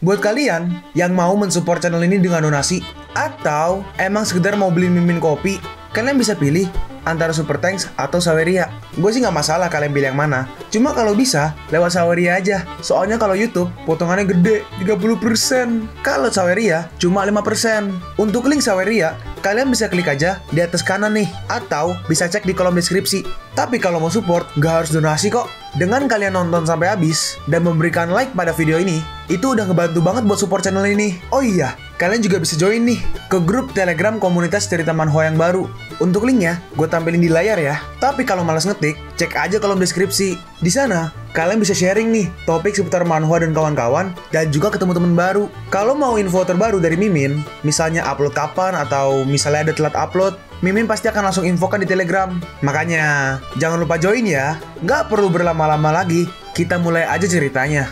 Buat kalian yang mau mensupport channel ini dengan donasi, atau emang sekedar mau beli mimin kopi, kalian bisa pilih antara Super Thanks atau Saweria. Gue sih nggak masalah kalian pilih yang mana. Cuma kalau bisa, lewat Saweria aja. Soalnya kalau YouTube, potongannya gede, 30%. Kalau Saweria, cuma 5%. Untuk link Saweria, kalian bisa klik aja di atas kanan nih. Atau bisa cek di kolom deskripsi. Tapi kalau mau support, nggak harus donasi kok. Dengan kalian nonton sampai habis, dan memberikan like pada video ini, itu udah ngebantu banget buat support channel ini. Oh iya, kalian juga bisa join nih ke grup Telegram komunitas cerita manhwa yang baru. Untuk linknya, gue tampilin di layar ya. Tapi kalau malas ngetik, cek aja kolom deskripsi. Di sana, kalian bisa sharing nih topik seputar manhwa dan kawan-kawan, dan juga ketemu teman baru. Kalau mau info terbaru dari Mimin, misalnya upload kapan atau misalnya ada telat upload, Mimin pasti akan langsung infokan di Telegram. Makanya, jangan lupa join ya. Nggak perlu berlama-lama lagi, kita mulai aja ceritanya.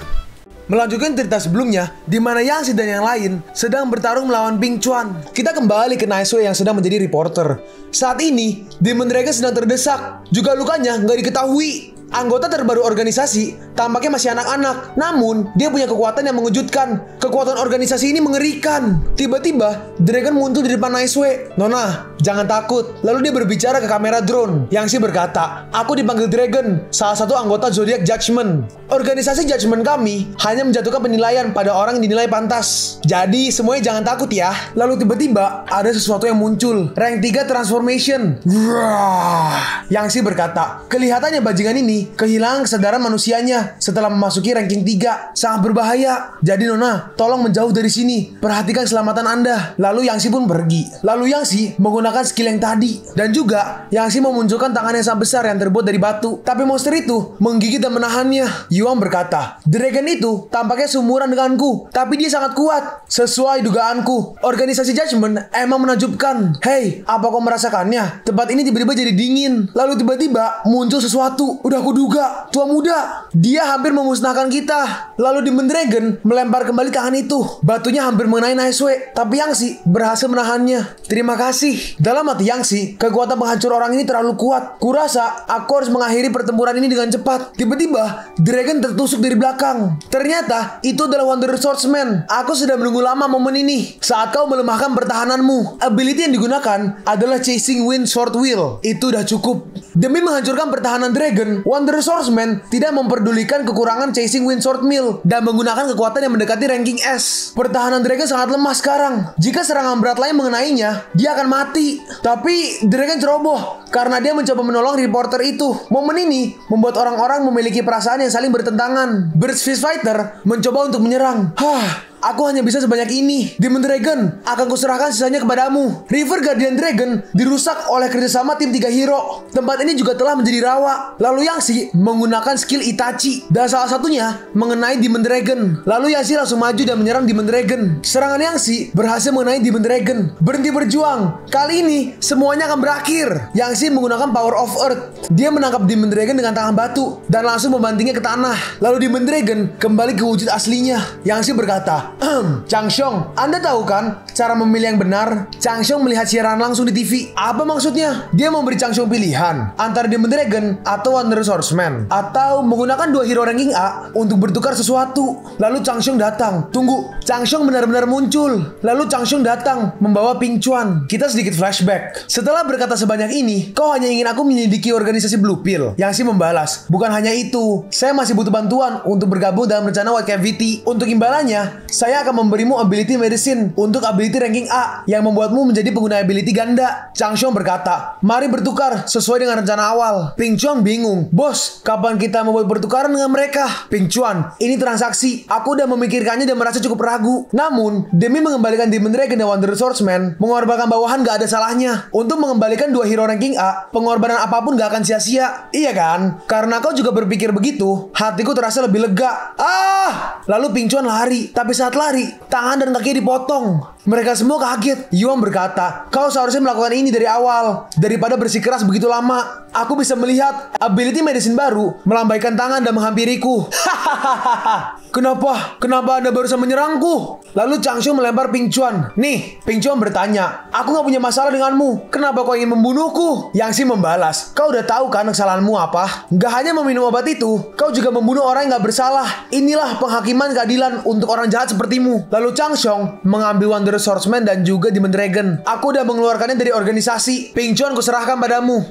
Melanjutkan cerita sebelumnya, di mana Yang Si dan yang lain sedang bertarung melawan Ping Chuan. Kita kembali ke Naisue yang sedang menjadi reporter. Saat ini, Demon Dragon sedang terdesak. Juga lukanya nggak diketahui. Anggota terbaru organisasi tampaknya masih anak-anak. Namun, dia punya kekuatan yang mengejutkan. Kekuatan organisasi ini mengerikan. Tiba-tiba, Dragon muncul di depan Naisue. "Nona, jangan takut." Lalu dia berbicara ke kamera drone. Yang Si berkata, "Aku dipanggil Dragon, salah satu anggota Zodiac Judgment. Organisasi Judgment kami hanya menjatuhkan penilaian pada orang yang dinilai pantas. Jadi, semuanya jangan takut ya." Lalu tiba-tiba, ada sesuatu yang muncul. Rank 3 Transformation. Yang Si berkata, "Kelihatannya bajingan ini kehilangan kesadaran manusianya setelah memasuki ranking 3. Sangat berbahaya. Jadi Nona, tolong menjauh dari sini. Perhatikan keselamatan Anda." Lalu Yang Si pun pergi. Lalu Yang Si menggunakan skill yang tadi. Dan juga Yang Si memunculkan tangan yang sangat besar yang terbuat dari batu. Tapi monster itu menggigit dan menahannya. Yuan berkata, "Dragon itu tampaknya seumuran denganku, tapi dia sangat kuat. Sesuai dugaanku, organisasi Judgment emang menakjubkan. Hei, apa kau merasakannya? Tempat ini tiba-tiba jadi dingin." Lalu tiba-tiba muncul sesuatu. Udah kuduga, tua muda. Dia hampir memusnahkan kita. Lalu Demon Dragon melempar kembali tangan itu. Batunya hampir mengenai Naisue, tapi Yang Si berhasil menahannya. "Terima kasih." Dalam hati Yang Si, kekuatan penghancur orang ini terlalu kuat. Kurasa aku harus mengakhiri pertempuran ini dengan cepat. Tiba-tiba, Dragon tertusuk dari belakang. Ternyata, itu adalah Wanderer Swordsman. Aku sudah menunggu lama momen ini. Saat kau melemahkan pertahananmu, ability yang digunakan adalah Chasing Wind Sword Wheel. Itu udah cukup. Demi menghancurkan pertahanan Dragon, Wanderer Swordsman tidak memperdulikan kekurangan Chasing Wind Sword Mill dan menggunakan kekuatan yang mendekati ranking S. Pertahanan Dragon sangat lemah sekarang. Jika serangan berat lain mengenainya, dia akan mati. Tapi Dragon ceroboh karena dia mencoba menolong reporter itu. Momen ini membuat orang-orang memiliki perasaan yang saling bertentangan. Birds Fist Fighter mencoba untuk menyerang. Aku hanya bisa sebanyak ini. Demon Dragon, akan kuserahkan sisanya kepadamu. River Guardian Dragon dirusak oleh kerjasama tim 3 hero. Tempat ini juga telah menjadi rawa. Lalu Yang Si menggunakan skill Itachi, dan salah satunya mengenai Demon Dragon. Lalu Yang Si langsung maju dan menyerang Demon Dragon. Serangan Yang Si berhasil mengenai Demon Dragon. Berhenti berjuang. Kali ini semuanya akan berakhir. Yang Si menggunakan Power of Earth. Dia menangkap Demon Dragon dengan tangan batu dan langsung membantingnya ke tanah. Lalu Demon Dragon kembali ke wujud aslinya. Yang Si berkata, "Changshong, Anda tahu kan cara memilih yang benar?" Changshong melihat siaran langsung di TV. Apa maksudnya? Dia memberi Changshong pilihan antara Demon Dragon atau Wanderer Swordsman, atau menggunakan 2 hero ranking A untuk bertukar sesuatu. Lalu Changshong datang. Tunggu, Changshong benar-benar muncul. Lalu Changshong datang membawa Ping Chuan. Kita sedikit flashback. Setelah berkata sebanyak ini, "Kau hanya ingin aku menyelidiki organisasi Blue Pill." Yang Si membalas, "Bukan hanya itu. Saya masih butuh bantuan untuk bergabung dalam rencana White Cavity. Untuk imbalannya, saya akan memberimu ability medicine untuk ability ranking A yang membuatmu menjadi pengguna ability ganda." Changshong berkata, "Mari bertukar sesuai dengan rencana awal." Ping Chuan bingung. "Bos, kapan kita membuat pertukaran dengan mereka?" "Ping Chuan, ini transaksi. Aku udah memikirkannya dan merasa cukup ragu. Namun, demi mengembalikan Demon Dragon dan Wanderer Swordsman, mengorbankan bawahan gak ada salahnya. Untuk mengembalikan 2 hero ranking A, pengorbanan apapun gak akan sia-sia. Iya kan? Karena kau juga berpikir begitu, hatiku terasa lebih lega." Lalu Ping Chuan lari. Tapi saat lari, tangan dan kakinya dipotong. Mereka semua kaget. Yuan berkata, kau seharusnya melakukan ini dari awal. Daripada bersikeras begitu lama. Aku bisa melihat ability medicine baru melambaikan tangan dan menghampiriku. Hahaha. Kenapa? Kenapa Anda barusan menyerangku? Lalu Changshu melempar Ping Chuan. Nih, Ping Chuan bertanya, aku gak punya masalah denganmu. Kenapa kau ingin membunuhku? Yang Si membalas, kau udah tahu kan kesalahanmu apa? Gak hanya meminum obat itu, kau juga membunuh orang yang gak bersalah. Inilah penghakiman keadilan untuk orang jahat sepertimu. Lalu Changshong mengambil Wonder Swordsman dan juga Demon Dragon. Aku udah mengeluarkannya dari organisasi. Ping Chuan kuserahkan padamu.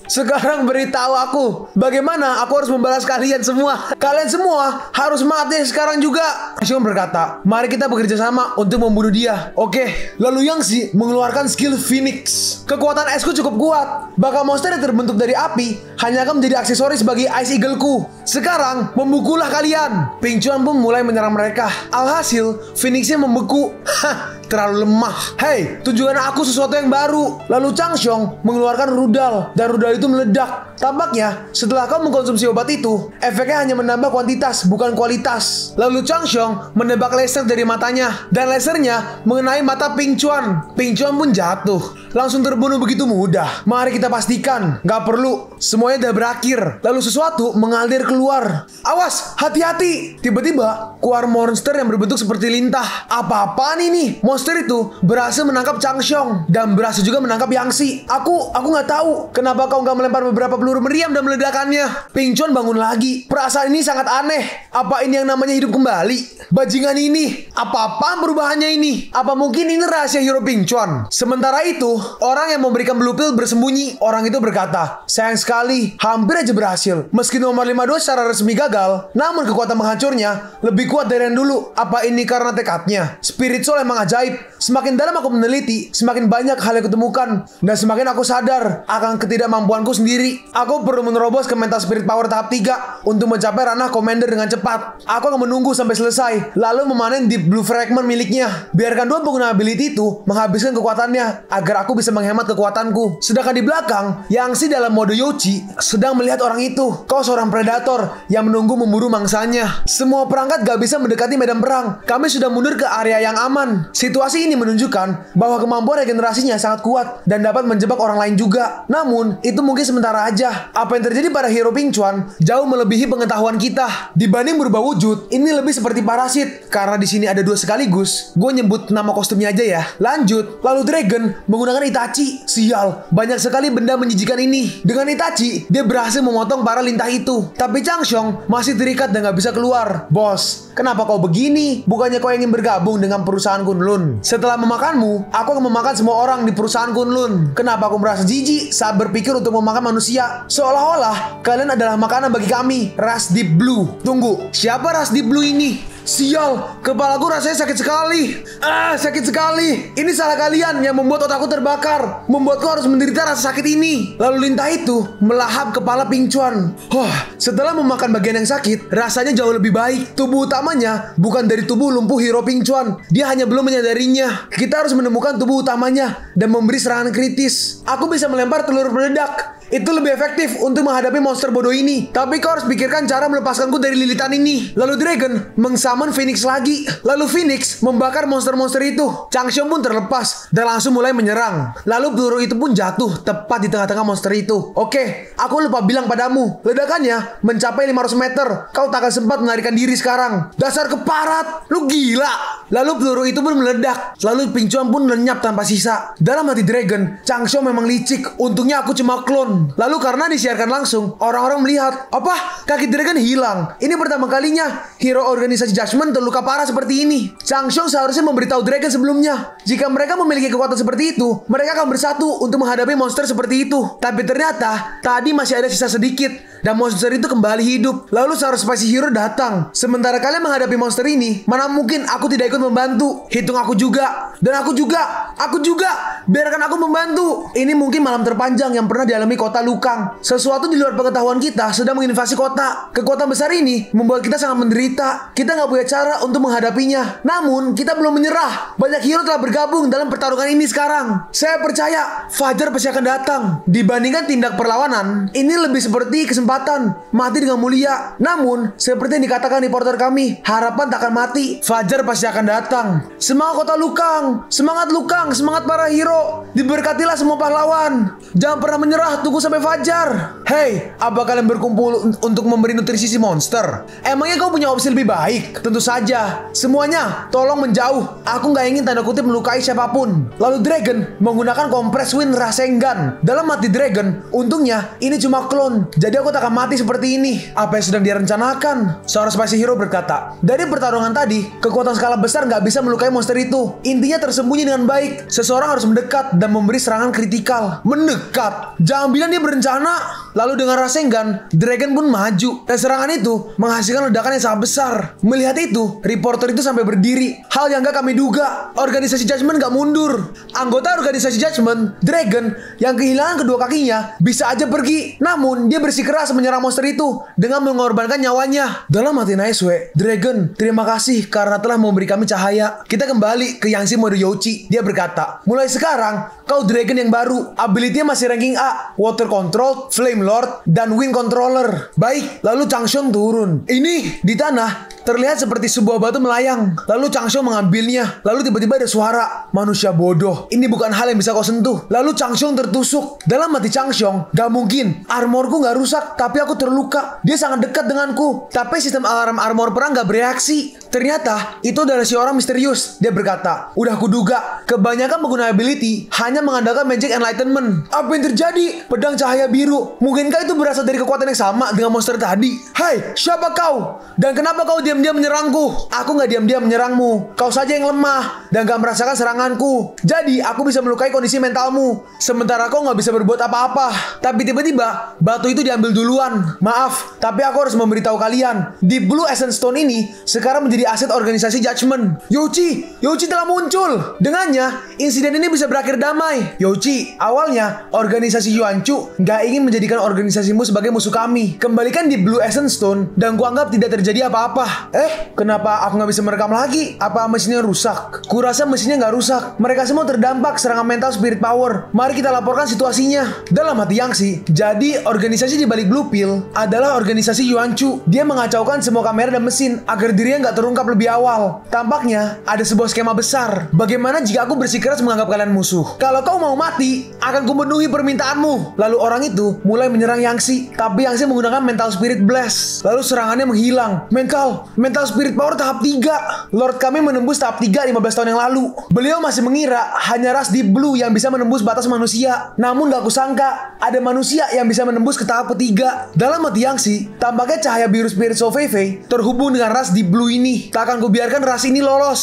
Sekarang beritahu aku, bagaimana aku harus membalas kalian semua? Kalian semua harus mati sekarang juga. Xiong berkata, mari kita bekerja sama untuk membunuh dia. Oke. Lalu Yang Si mengeluarkan skill Phoenix. Kekuatan esku cukup kuat. Bakal monster yang terbentuk dari api hanya akan menjadi aksesoris bagi Ice Eagle-ku. Sekarang membukulah kalian. Ping Chuan pun mulai menyerang mereka. Alhasil Phoenix-nya membeku. Hah, terlalu lemah. Hei, tunjukkan aku sesuatu yang baru. Lalu Changshong mengeluarkan rudal dan rudal itu meledak. Tampaknya setelah kau mengkonsumsi obat itu, efeknya hanya menambah kuantitas bukan kualitas. Lalu Changshong menebak laser dari matanya dan lasernya mengenai mata Ping Chuan. Ping Chuan pun jatuh. Langsung terbunuh begitu mudah. Mari kita pastikan, gak perlu. Semuanya udah berakhir. Lalu sesuatu mengalir keluar. Awas, hati-hati. Tiba-tiba keluar monster yang berbentuk seperti lintah. Apa-apaan ini? Monster itu berhasil menangkap Changshong dan berhasil juga menangkap Yang Si. Aku nggak tahu kenapa kau nggak melempar beberapa peluru meriam dan meledakannya. Ping Chuan bangun lagi. Perasaan ini sangat aneh. Apa ini yang namanya hidup kembali? Bajingan ini. Apa-apaan perubahannya ini? Apa mungkin ini rahasia hero Ping Chuan? Sementara itu, orang yang memberikan blue pill bersembunyi. Orang itu berkata, sayang sekali, hampir aja berhasil. Meski nomor 52 secara resmi gagal, namun kekuatan menghancurnya lebih kuat dari yang dulu. Apa ini karena tekadnya? Spirit Soul emang ajaib. Semakin dalam aku meneliti, semakin banyak hal yang kutemukan. Dan semakin aku sadar akan ketidakmampuanku sendiri. Aku perlu menerobos ke mental spirit power tahap 3 untuk mencapai ranah commander dengan cepat. Aku akan menunggu sampai selesai, lalu memanen deep blue fragment miliknya. Biarkan dua pengguna ability itu menghabiskan kekuatannya agar aku bisa menghemat kekuatanku. Sedangkan di belakang, Yang Si dalam mode Yoshi sedang melihat orang itu. Kau seorang predator yang menunggu memburu mangsanya. Semua perangkat gak bisa mendekati medan perang. Kami sudah mundur ke area yang aman. Situasi ini menunjukkan bahwa kemampuan regenerasinya sangat kuat dan dapat menjebak orang lain juga. Namun, itu mungkin sementara aja. Apa yang terjadi pada hero Ping Chuan jauh melebihi pengetahuan kita. Dibanding berubah wujud, ini lebih seperti parasit. Karena di sini ada dua sekaligus, gue nyebut nama kostumnya aja ya. Lanjut, lalu Dragon menggunakan Itachi. Sial, banyak sekali benda menjijikan ini. Dengan Itachi, dia berhasil memotong para lintah itu. Tapi Changshong masih terikat dan gak bisa keluar. Bos, kenapa kau begini? Bukannya kau ingin bergabung dengan perusahaan Kunlun? Setelah memakanmu, aku akan memakan semua orang di perusahaan Kunlun. Kenapa aku merasa jijik saat berpikir untuk memakan manusia? Seolah-olah kalian adalah makanan bagi kami. Ras Deep Blue. Tunggu, siapa Ras Deep Blue ini? Sial, kepalaku rasanya sakit sekali. Sakit sekali. Ini salah kalian yang membuat otakku terbakar, membuatku harus menderita rasa sakit ini. Lalu lintah itu melahap kepala Ping Chuan. Setelah memakan bagian yang sakit, rasanya jauh lebih baik. Tubuh utamanya bukan dari tubuh lumpuh hero Ping Chuan. Dia hanya belum menyadarinya. Kita harus menemukan tubuh utamanya dan memberi serangan kritis. Aku bisa melempar telur meledak. Itu lebih efektif untuk menghadapi monster bodoh ini. Tapi kau harus pikirkan cara melepaskanku dari lilitan ini. Lalu Dragon mengsummon Phoenix lagi. Lalu Phoenix membakar monster-monster itu. Changshong pun terlepas dan langsung mulai menyerang. Lalu peluru itu pun jatuh tepat di tengah-tengah monster itu. Oke, aku lupa bilang padamu. Ledakannya mencapai 500 meter. Kau tak akan sempat melarikan diri sekarang. Dasar keparat, lu gila. Lalu peluru itu pun meledak. Lalu Ping Chuan pun lenyap tanpa sisa. Dalam hati Dragon, Changshong memang licik. Untungnya aku cuma klon. Lalu karena disiarkan langsung, orang-orang melihat, apa? Kaki Dragon hilang. Ini pertama kalinya hero organisasi Judgment terluka parah seperti ini. Changshong seharusnya memberitahu Dragon sebelumnya. Jika mereka memiliki kekuatan seperti itu, mereka akan bersatu untuk menghadapi monster seperti itu. Tapi ternyata tadi masih ada sisa sedikit dan monster itu kembali hidup. Lalu seorang spicy hero datang. Sementara kalian menghadapi monster ini, mana mungkin aku tidak ikut membantu. Hitung aku juga. Dan aku juga. Biarkan aku membantu. Ini mungkin malam terpanjang yang pernah dialami kota kota Lukang. Sesuatu di luar pengetahuan kita sedang menginvasi kota. Kekuatan besar ini membuat kita sangat menderita. Kita nggak punya cara untuk menghadapinya. Namun, kita belum menyerah. Banyak hero telah bergabung dalam pertarungan ini sekarang. Saya percaya Fajar pasti akan datang. Dibandingkan tindak perlawanan, ini lebih seperti kesempatan mati dengan mulia. Namun, seperti yang dikatakan reporter kami, harapan tak akan mati. Fajar pasti akan datang. Semangat kota Lukang, semangat Lukang, semangat para hero. Diberkatilah semua pahlawan. Jangan pernah menyerah, tunggu sampai Fajar. Hey, apa kalian berkumpul untuk memberi nutrisi si monster? Emangnya kau punya opsi lebih baik? Tentu saja. Semuanya, tolong menjauh. Aku nggak ingin tanda kutip melukai siapapun. Lalu Dragon menggunakan Compress Wind Rasengan. Dalam mati Dragon, untungnya ini cuma klon. Jadi aku tak akan mati seperti ini. Apa yang sedang direncanakan? Seorang spicy hero berkata, dari pertarungan tadi, kekuatan skala besar nggak bisa melukai monster itu. Intinya tersembunyi dengan baik. Seseorang harus mendekat dan memberi serangan kritikal. Mendekat? Jangan bilang dia berencana. Lalu dengan Rasengan, Dragon pun maju. Dan serangan itu menghasilkan ledakan yang sangat besar. Melihat itu, reporter itu sampai berdiri. Hal yang gak kami duga. Organisasi Judgment gak mundur. Anggota organisasi Judgment, Dragon, yang kehilangan kedua kakinya, bisa aja pergi. Namun, dia bersikeras menyerang monster itu dengan mengorbankan nyawanya. Dalam hati Naisue, Dragon, terima kasih karena telah memberi kami cahaya. Kita kembali ke Yangshi mode Youchi. Dia berkata, mulai sekarang, kau Dragon yang baru. Ability-nya masih ranking A. Water Control, Flame Lord, dan Wind Controller. Baik, lalu Changshong turun. Ini, di tanah, terlihat seperti sebuah batu melayang. Lalu Changshong mengambilnya. Lalu tiba-tiba ada suara, manusia bodoh. Ini bukan hal yang bisa kau sentuh. Lalu Changshong tertusuk. Dalam hati Changshong, gak mungkin. Armorku gak rusak, tapi aku terluka. Dia sangat dekat denganku. Tapi sistem alarm armor perang gak bereaksi. Ternyata, itu adalah si orang misterius. Dia berkata, udah kuduga. Kebanyakan pengguna ability hanya mengandalkan Magic Enlightenment. Apa yang terjadi? Pedang cahaya biru. Mungkinkah itu berasal dari kekuatan yang sama dengan monster tadi? Hai, siapa kau? Dan kenapa kau diam-diam menyerangku? Aku gak diam-diam menyerangmu. Kau saja yang lemah dan gak merasakan seranganku. Jadi aku bisa melukai kondisi mentalmu. Sementara kau gak bisa berbuat apa-apa. Tapi tiba-tiba batu itu diambil duluan. Maaf, tapi aku harus memberitahu kalian. Di Blue Essence Stone ini sekarang menjadi aset organisasi Judgment. Youchi telah muncul. Dengannya, insiden ini bisa berakhir damai. Youchi, awalnya organisasi Yuanchu gak ingin menjadikan organisasimu sebagai musuh kami. Kembalikan di Blue Essence Stone dan kuanggap tidak terjadi apa-apa. Kenapa aku nggak bisa merekam lagi? Apa mesinnya rusak? Kurasa mesinnya nggak rusak. Mereka semua terdampak serangan mental spirit power. Mari kita laporkan situasinya. Dalam hati Yangshi, jadi organisasi di balik Blue Pill adalah organisasi Yuanchu. Dia mengacaukan semua kamera dan mesin agar dirinya nggak terungkap lebih awal. Tampaknya ada sebuah skema besar. Bagaimana jika aku bersikeras menganggap kalian musuh? Kalau kau mau mati, akan kupenuhi permintaanmu. Lalu orang itu mulai menyerang Yangshi. Tapi Yangshi menggunakan mental spirit blast. Lalu serangannya menghilang. Mental spirit power tahap 3. Lord kami menembus tahap 3 15 tahun yang lalu. Beliau masih mengira hanya ras Deep Blue yang bisa menembus batas manusia. Namun gak kusangka ada manusia yang bisa menembus ke tahap ketiga. Dalam hati Yangshi, tampaknya cahaya biru spirit Soul Fei terhubung dengan ras Deep Blue ini. Tak akan kubiarkan ras ini lolos.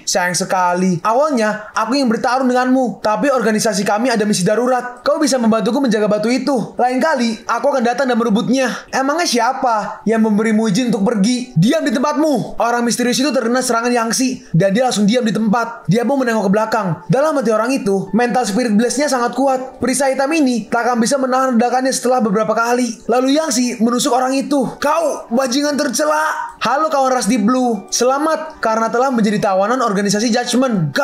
Sayang sekali. Awalnya aku ingin bertarung denganmu, tapi organisasi kami ada misi darurat. Kau bisa membantuku menjaga batu itu. Lain kali aku akan datang dan merebutnya. Emangnya siapa yang memberimu izin untuk pergi? Diam di tempatmu. Orang misterius itu terkena serangan Yangshi dan dia langsung diam di tempat. Dia pun menengok ke belakang. Dalam hati orang itu, mental spirit blast-nya sangat kuat. Perisai hitam ini tak akan bisa menahan ledakannya setelah beberapa kali. Lalu Yangshi menusuk orang itu. Kau, bajingan tercela. Halo kawan ras Deep Blue. Selamat karena telah menjadi tawanan organisasi Judgment.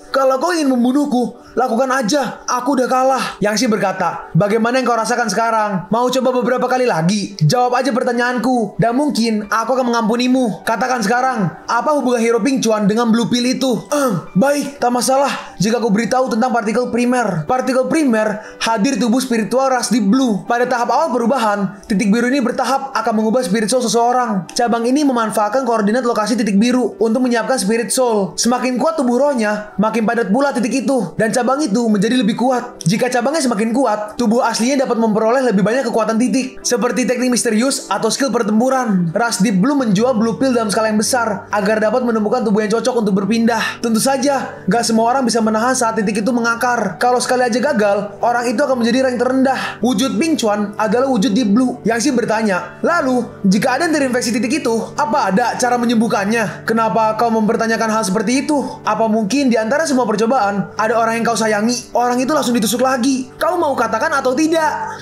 Kalau kau ingin membunuhku, lakukan aja. Aku udah kalah. Yangshi berkata, bagaimana yang kau rasakan sekarang? Mau coba beberapa kali lagi? Jawab aja pertanyaanku. Dan mungkin aku akan mengampunimu. Katakan sekarang, apa hubungan Hero Pink Chuan dengan Blue Pill itu? Baik, tak masalah jika aku beritahu tentang partikel primer. Partikel primer hadir di tubuh spiritual ras Deep Blue. Pada tahap awal perubahan, titik biru ini bertahap akan mengubah spirit soul seseorang. Cabang ini memanfaatkan koordinat lokasi titik biru untuk menyiapkan spirit soul. Semakin kuat tubuh rohnya, makin padat pula titik itu. Dan cabang itu menjadi lebih kuat. Jika cabangnya semakin kuat, tubuh aslinya dapat memperoleh lebih banyak kekuatan titik. Seperti teknik misterius atau skill pertempuran. Ras Deep Blue menjual Blue Pill dalam skala yang besar agar dapat menemukan tubuh yang cocok untuk berpindah. Tentu saja, gak semua orang bisa menahan saat titik itu mengakar. Kalau sekali aja gagal, orang itu akan menjadi rank terendah. Wujud Pink Chuan adalah wujud Deep Blue. Yang Xi bertanya, lalu jika ada yang terinfeksi titik itu, apa ada cara menyembuhkannya? Kenapa kau mempertanyakan hal seperti itu? Apa mungkin di antara semua percobaan ada orang yang kau sayangi, orang itu langsung ditusuk lagi? Kau mau katakan atau tidak?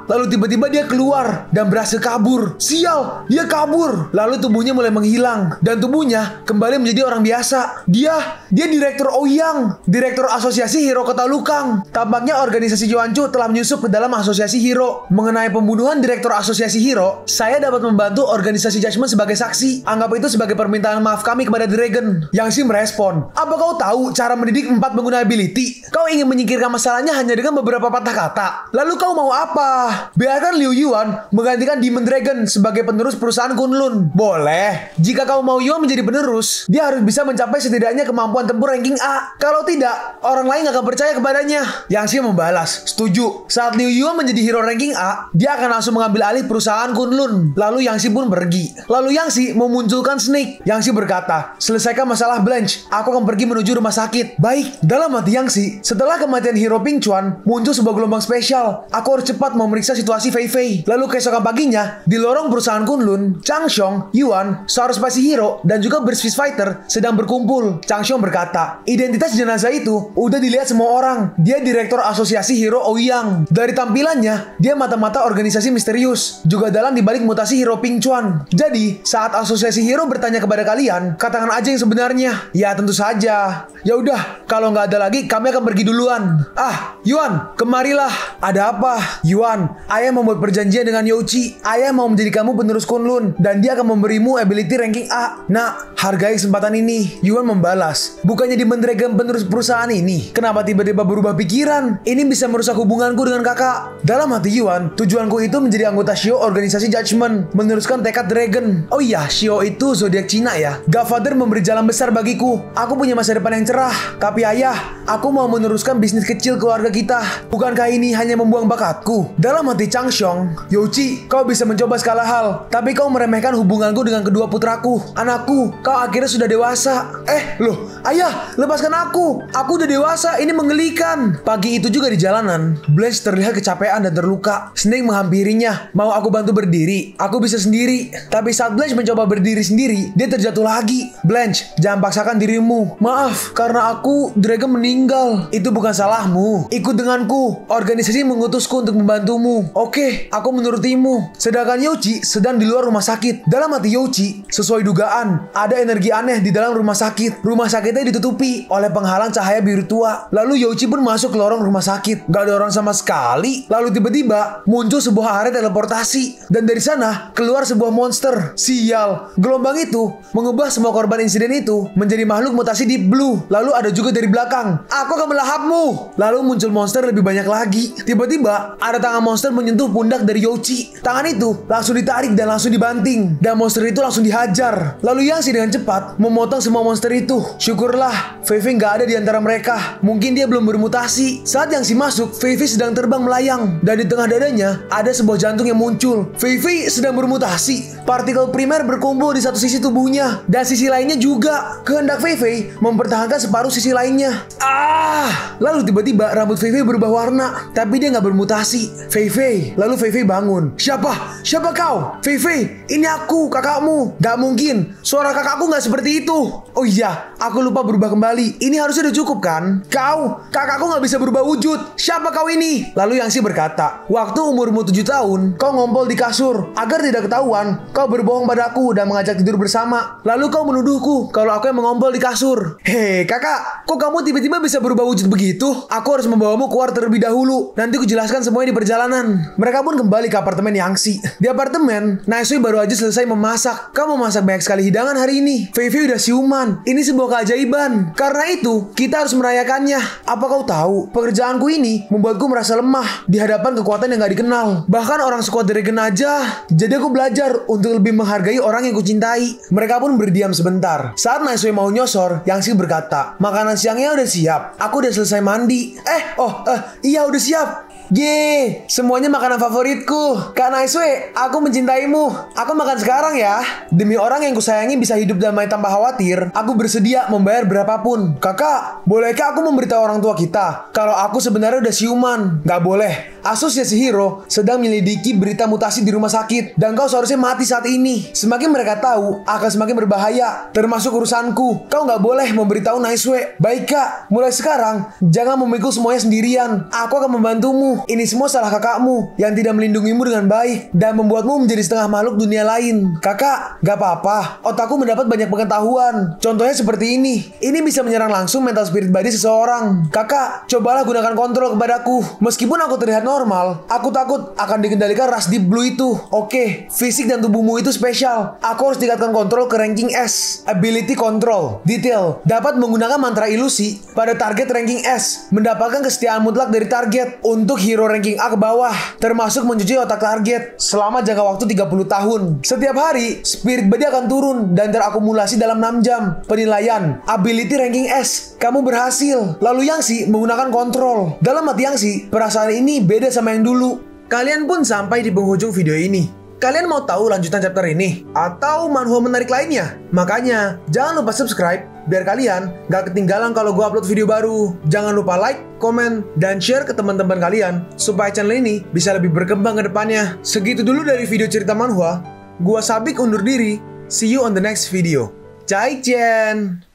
Lalu tiba-tiba dia keluar dan berhasil kabur. Sial, dia kabur. Lalu tubuhnya mulai menghilang dan tubuhnya kembali menjadi orang biasa. Dia Direktur Ouyang, Direktur Asosiasi Hero Kota Lukang. Tampaknya organisasi Yuanchu telah menyusup ke dalam asosiasi hero. Mengenai pembunuhan Direktur Asosiasi Hero, saya dapat membantu organisasi Judgment sebagai saksi. Anggap itu sebagai permintaan maaf kami kepada Dragon. Yang Xi merespon, apa kau tahu cara mendidik 4 pengguna ability? Kau ingin menyingkirkan masalahnya hanya dengan beberapa patah kata. Lalu kau mau apa? Biarkan Liu Yuan menggantikan Demon Dragon sebagai penerus perusahaan Kunlun. Boleh. Jika kau mau Yuan menjadi penerus, dia harus bisa mencapai setidaknya kemampuan tempur ranking A. Kalau tidak, orang lain gak akan percaya kepadanya. Yang Xi membalas, setuju. Saat Liu Yuan menjadi hero ranking A, dia akan langsung mengambil alih perusahaan Kunlun. Lalu Yang Xi pun pergi. Lalu Yang Xi memunculkan Snake. Yang Xi berkata, selesaikan masalah Blanche. Aku akan pergi menuju rumah sakit. Baik. Dalam hati Yang Xi, setelah kematian hero Pink Chuan, muncul sebuah gelombang spesial. Aku harus cepat memeriksa situasi Fei Fei. Lalu keesokan paginya, di lorong perusahaan Kunlun, Chang Xiong, Yuan, seorang spasi hero, dan juga Burst Fist Fighter sedang berkumpul. Chang Xiong berkata, identitas jenazah itu udah dilihat semua orang. Dia direktur asosiasi hero Ouyang. Dari tampilannya, dia mata-mata organisasi misterius. Juga dalam dibalik mutasi hero Pink Chuan. Jadi, saat asosiasi hero bertanya kepada kalian, katakan aja yang sebenarnya. Ya, tentu saja. Ya udah, kalau nggak ada lagi, kami akan pergi duluan. Ah, Yuan, kemarilah. Ada apa? Yuan, ayah membuat perjanjian dengan Youchi. Ayah mau menjadi kamu penerus Kunlun, dan dia akan memberimu ability ranking A. Nak, hargai kesempatan ini. Yuan membalas, bukannya di Dragon penerus perusahaan ini. Kenapa tiba-tiba berubah pikiran? Ini bisa merusak hubunganku dengan kakak. Dalam hati Yuan, tujuanku itu menjadi anggota Shio organisasi Judgment, meneruskan tekad Dragon. Oh iya, Shio itu zodiak Cina ya. Godfather memberi jalan besar bagiku. Aku punya masa depan yang cerah. Tapi ayah, aku mau meneruskan bisnis kecil keluarga kita. Bukankah ini hanya membuang bakatku? Dalam hati Chang Xiong, Youchi, kau bisa mencoba segala hal, tapi kau meremehkan hubunganku dengan kedua putraku. Anakku, kau akhirnya sudah dewasa. Loh, ayah, lepaskan aku. Aku udah dewasa, ini menggelikan. Pagi itu juga di jalanan, Blanche terlihat kecapean dan terluka. Snake menghampirinya, mau aku bantu berdiri. Aku bisa sendiri. Tapi saat Blanche mencoba berdiri sendiri, dia terjatuh lagi. Blanche, jangan paksakan dirimu. Maaf, karena aku, Dragon meninggal. Itu bukan salahmu. Ikut denganku. Organisasi mengutusku untuk membantumu. Oke, aku menurutimu. Sedangkan Youchi sedang di luar rumah sakit. Dalam hati Youchi, sesuai dugaan, ada energi aneh di dalam rumah sakit. Rumah sakitnya ditutupi oleh penghalang cahaya biru tua. Lalu Youchi pun masuk ke lorong rumah sakit. Gak ada orang sama sekali. Lalu tiba-tiba muncul sebuah area teleportasi. Dan dari sana keluar sebuah monster. Sial, gelombang itu mengubah semua korban insiden itu menjadi makhluk mutasi Deep Blue. Lalu ada juga dari belakang, aku akan melahapmu. Lalu muncul monster lebih banyak lagi. Tiba-tiba ada tangan monster menyentuh pundak dari Youchi. Tangan itu langsung ditarik dan langsung dibanting. Dan monster itu langsung dihajar. Lalu Yang Xi dengan cepat memotong semua monster itu. Syukurlah, Fei Fei nggak ada di antara mereka. Mungkin dia belum bermutasi. Saat Yang Xi masuk, Fei Fei sedang terbang melayang. Dan di tengah dadanya ada sebuah jantung yang muncul. Fei Fei sedang bermutasi. Partikel primer berkumpul di satu sisi tubuhnya. Dan sisi lainnya juga. Kehendak Fei Fei mempertahankan separuh sisi lainnya. Lalu tiba-tiba rambut Fei Fei berubah warna. Tapi dia nggak bermutasi. Fei Fei. Lalu Fei Fei bangun. Siapa? Siapa kau? Fei Fei, ini aku, kakakmu. Gak mungkin. Suara kakakku nggak seperti itu. Oh iya, aku lupa berubah kembali. Ini harusnya udah cukup kan? Kakakku nggak bisa berubah wujud. Siapa kau ini? Lalu Yang Xi berkata, waktu umurmu 7 tahun, kau ngompol di kasur. Agar tidak ketahuan, kau berbohong padaku dan mengajak tidur bersama. Lalu kau menuduhku kalau aku yang mengompol di kasur. Hei kakak, kok kamu tiba-tiba bisa berubah wujud begitu? Aku harus membawamu keluar terlebih dahulu. Nanti ku jelaskan semuanya di perjalanan. Mereka pun kembali ke apartemen Yang Xi. Di apartemen, Naisui baru aja selesai memasak. Kamu memasak banyak sekali hidangan hari ini. Fei Fei udah siuman. Ini sebuah keajaiban. Karena itu, kita harus merayakannya. Apa kau tahu, pekerjaanku ini membuatku merasa lemah di hadapan kekuatan yang gak dikenal. Bahkan orang sekuat Dragon aja. Jadi aku belajar untuk lebih menghargai orang yang kucintai. Mereka pun berdiam sebentar. Saat Naisui mau nyosor, Yang Xi berkata, makanan siangnya udah siap. Aku udah selesai mandi. Iya udah siap. Yeay, semuanya makanan favoritku. Kak Naiswe, aku mencintaimu. Aku makan sekarang ya. Demi orang yang kusayangi bisa hidup damai tanpa khawatir, aku bersedia membayar berapapun. Kakak, bolehkah aku memberitahu orang tua kita kalau aku sebenarnya udah siuman? Gak boleh. Asosiasi Hero sedang menyelidiki berita mutasi di rumah sakit, dan kau seharusnya mati saat ini. Semakin mereka tahu, akan semakin berbahaya, termasuk urusanku. Kau gak boleh memberitahu Naiswe. Baik kak, mulai sekarang jangan memikul semuanya sendirian. Aku akan membantumu. Ini semua salah kakakmu yang tidak melindungimu dengan baik dan membuatmu menjadi setengah makhluk dunia lain. Kakak, gak apa-apa. Otakku mendapat banyak pengetahuan. Contohnya seperti ini. Ini bisa menyerang langsung mental spirit body seseorang. Kakak, cobalah gunakan kontrol kepadaku. Meskipun aku terlihat normal, aku takut akan dikendalikan ras Deep Blue itu. Oke, fisik dan tubuhmu itu spesial. Aku harus tingkatkan kontrol ke ranking S. Ability control. Detail. Dapat menggunakan mantra ilusi pada target ranking S. Mendapatkan kesetiaan mutlak dari target. Untuk hero ranking A ke bawah, termasuk mencuci otak target selama jangka waktu 30 tahun. Setiap hari, spirit body akan turun dan terakumulasi dalam 6 jam. Penilaian, ability ranking S. Kamu berhasil. Lalu Yangsi menggunakan kontrol. Dalam hati Yangsi, perasaan ini beda sama yang dulu. Kalian pun sampai di penghujung video ini. Kalian mau tahu lanjutan chapter ini? Atau manhwa menarik lainnya? Makanya, jangan lupa subscribe biar kalian gak ketinggalan kalau gue upload video baru. Jangan lupa like, komen, dan share ke teman-teman kalian supaya channel ini bisa lebih berkembang ke depannya. Segitu dulu dari video cerita manhwa. Gua Sabik undur diri. See you on the next video. Jaichen!